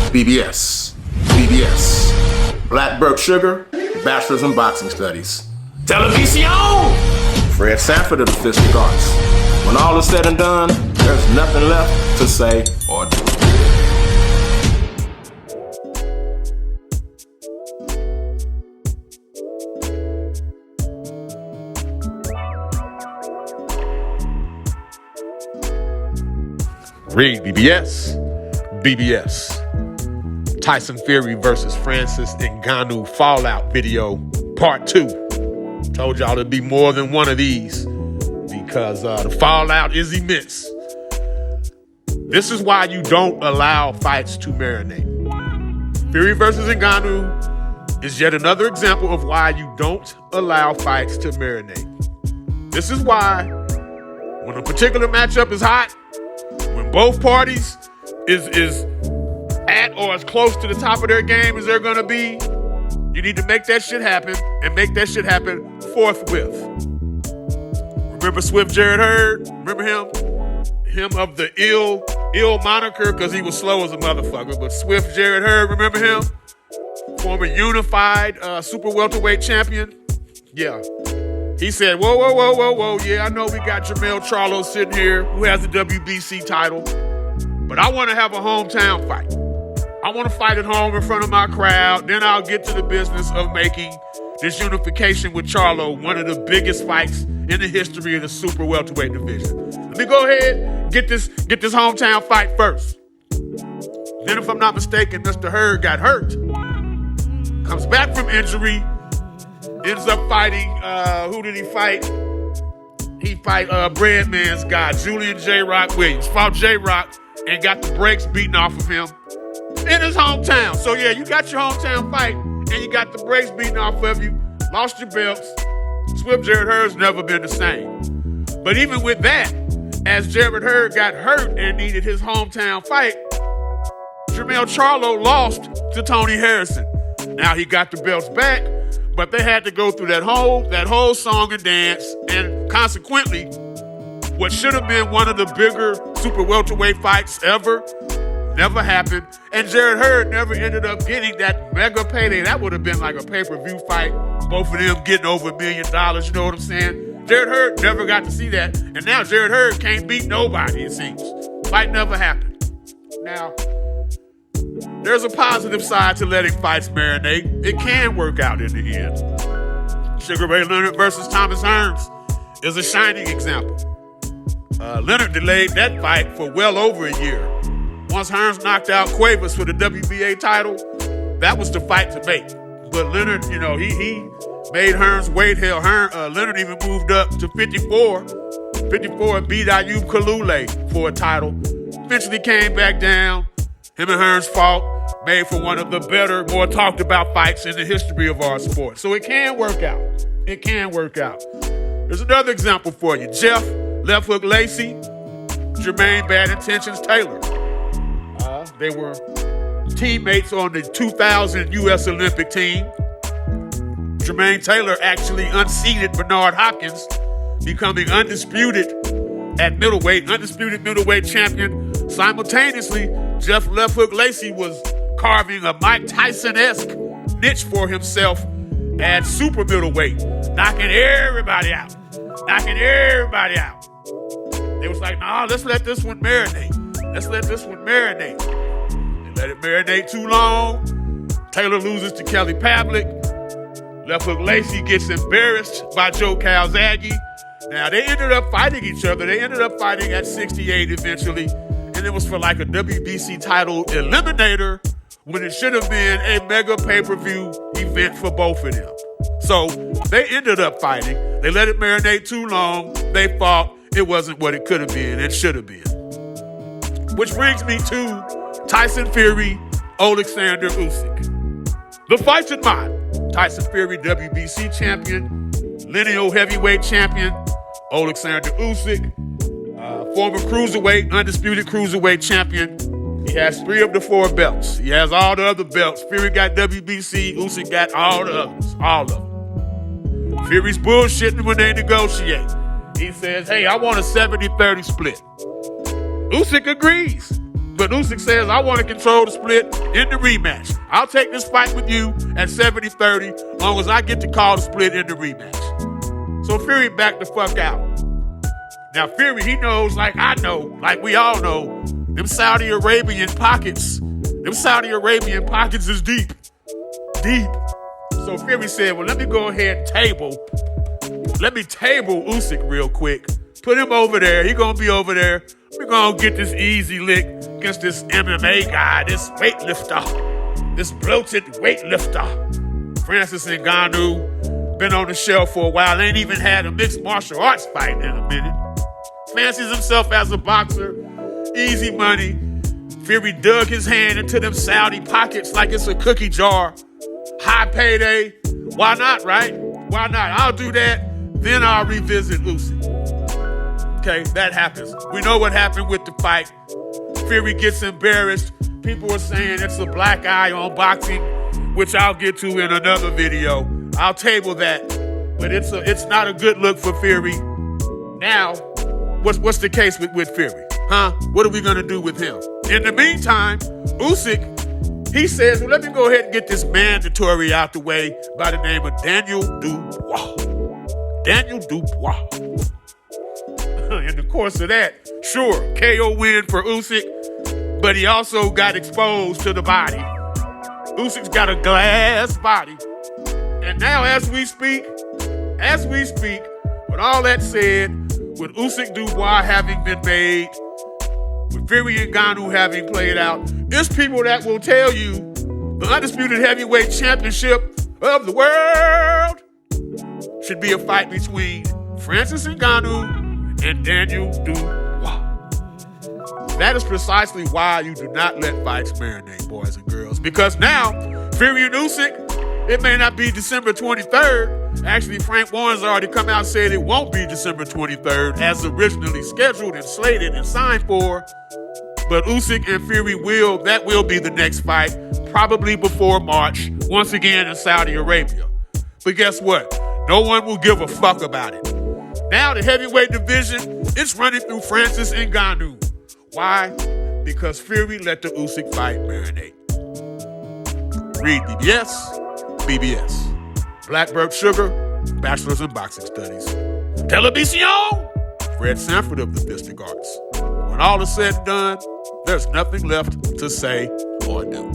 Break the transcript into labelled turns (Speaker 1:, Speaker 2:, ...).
Speaker 1: BBS. BBS. Blackberg Sugar, Bachelor's in Boxing Studies. Television! Fred Sanford of the Fistic Arts. When all is said and done, there's nothing left to say or do.
Speaker 2: REED-BBS. BBS. Tyson Fury versus Francis Ngannou Fallout video part 2. Told y'all there'd be more than one of these because the fallout is immense. This is why you don't allow fights to marinate. Fury versus Ngannou is yet another example of why you don't allow fights to marinate. This is why when a particular matchup is hot, when both parties is at or as close to the top of their game as they're going to be, you need to make that shit happen and make that shit happen forthwith. Remember Swift Jared Hurd? Remember him? Him of the ill moniker because he was slow as a motherfucker. But Swift Jared Hurd, remember him? Former unified super welterweight champion. Yeah. He said, whoa. Yeah, I know we got Jermell Charlo sitting here who has the WBC title, but I want to have a hometown fight. I want to fight at home in front of my crowd. Then I'll get to the business of making this unification with Charlo one of the biggest fights in the history of the super welterweight division. Let me go ahead, get this hometown fight first. Then if I'm not mistaken, Mr. Hurd got hurt. Comes back from injury. Ends up fighting, who did he fight? He fight Breadman's guy, Julian J. Rock Williams. Fought J. Rock and got the brakes beaten off of him in his hometown. So yeah, you got your hometown fight and you got the brakes beaten off of you, lost your belts. Swift Jared Hurd's never been the same. But even with that, as Jared Hurd got hurt and needed his hometown fight, Jermell Charlo lost to Tony Harrison. Now he got the belts back, but they had to go through that whole song and dance, and consequently, what should have been one of the bigger super welterweight fights ever never happened, and Jared Hurd never ended up getting that mega payday. That would have been like a pay-per-view fight, both of them getting over $1 million, you know what I'm saying? Jared Hurd never got to see that, and now Jared Hurd can't beat nobody, it seems. Fight never happened. Now, there's a positive side to letting fights marinate. It can work out in the end. Sugar Ray Leonard versus Thomas Hearns is a shining example. Leonard delayed that fight for well over a year. Once Hearns knocked out Cuevas for the WBA title, that was the fight to make. But Leonard, he made Hearns wait. Hell, Leonard even moved up to 54 and beat Ayub Kalule for a title. Eventually came back down. Him and Hearns fought, made for one of the better, more talked about fights in the history of our sport. So it can work out. It can work out. There's another example for you. Jeff Left Hook Lacey, Jermaine Bad Intentions Taylor. They were teammates on the 2000 U.S. Olympic team. Jermaine Taylor actually unseated Bernard Hopkins, becoming undisputed middleweight champion. Simultaneously, Jeff Left Hook Lacey was carving a Mike Tyson-esque niche for himself at super middleweight, knocking everybody out. They was like, nah, let's let this one marinate. They let it marinate too long. Taylor loses to Kelly Pavlik. Left Hook Lacey gets embarrassed by Joe Calzaghe. Now, they ended up fighting each other. They ended up fighting at 68 eventually. And it was for like a WBC title eliminator when it should have been a mega pay-per-view event for both of them. So they ended up fighting. They let it marinate too long. They fought. It wasn't what it could have been and should have been. Which brings me to Tyson Fury, Alexander Usyk. The fights in mind. Tyson Fury, WBC champion, lineal heavyweight champion. Alexander Usyk, former cruiserweight, undisputed cruiserweight champion. He has 3 of the 4 belts. He has all the other belts. Fury got WBC, Usyk got all the others, all of them. Fury's bullshitting when they negotiate. He says, hey, I want a 70-30 split. Usyk agrees. But Usyk says, I want to control the split in the rematch. I'll take this fight with you at 70-30 as long as I get to call the split in the rematch. So Fury backed the fuck out. Now Fury, he knows, like I know, like we all know, them Saudi Arabian pockets is deep. Deep. So Fury said, well, let me go ahead and table Usyk real quick. Put him over there. He gonna be over there. We're gonna get this easy lick against this MMA guy, this weightlifter, this bloated weightlifter. Francis Ngannou, been on the shelf for a while, ain't even had a mixed martial arts fight in a minute. Fancies himself as a boxer, easy money. Fury dug his hand into them Saudi pockets like it's a cookie jar. High payday. Why not, right? Why not? I'll do that, then I'll revisit Usyk. Okay, that happens. We know what happened with the fight. Fury gets embarrassed. People are saying it's a black eye on boxing, which I'll get to in another video. I'll table that. But it's not a good look for Fury. Now, what's the case with Fury? Huh? What are we gonna do with him? In the meantime, Usyk, he says, well, let me go ahead and get this mandatory out the way by the name of Daniel Dubois. Daniel Dubois. In the course of that, sure, KO win for Usyk, but he also got exposed to the body. Usyk's got a glass body. And now as we speak, with all that said, with Usyk Dubois having been made, with Fury and Ngannou having played out, there's people that will tell you the Undisputed Heavyweight Championship of the world should be a fight between Francis Ngannou and Daniel Dubois. That is precisely why you do not let fights marinate, boys and girls. Because now, Fury and Usyk, it may not be December 23rd. Actually, Frank Warren's already come out and said it won't be December 23rd as originally scheduled and slated and signed for. But Usyk and Fury will be the next fight, probably before March, once again in Saudi Arabia. But guess what? No one will give a fuck about it. Now the heavyweight division, it's running through Francis Ngannou. Why? Because Fury let the Usyk fight marinate. REED-BBS, Blackbird Sugar, Bachelor's in Boxing Studies. Television, Fred Sanford of the Fistic Arts. When all is said and done, there's nothing left to say or do.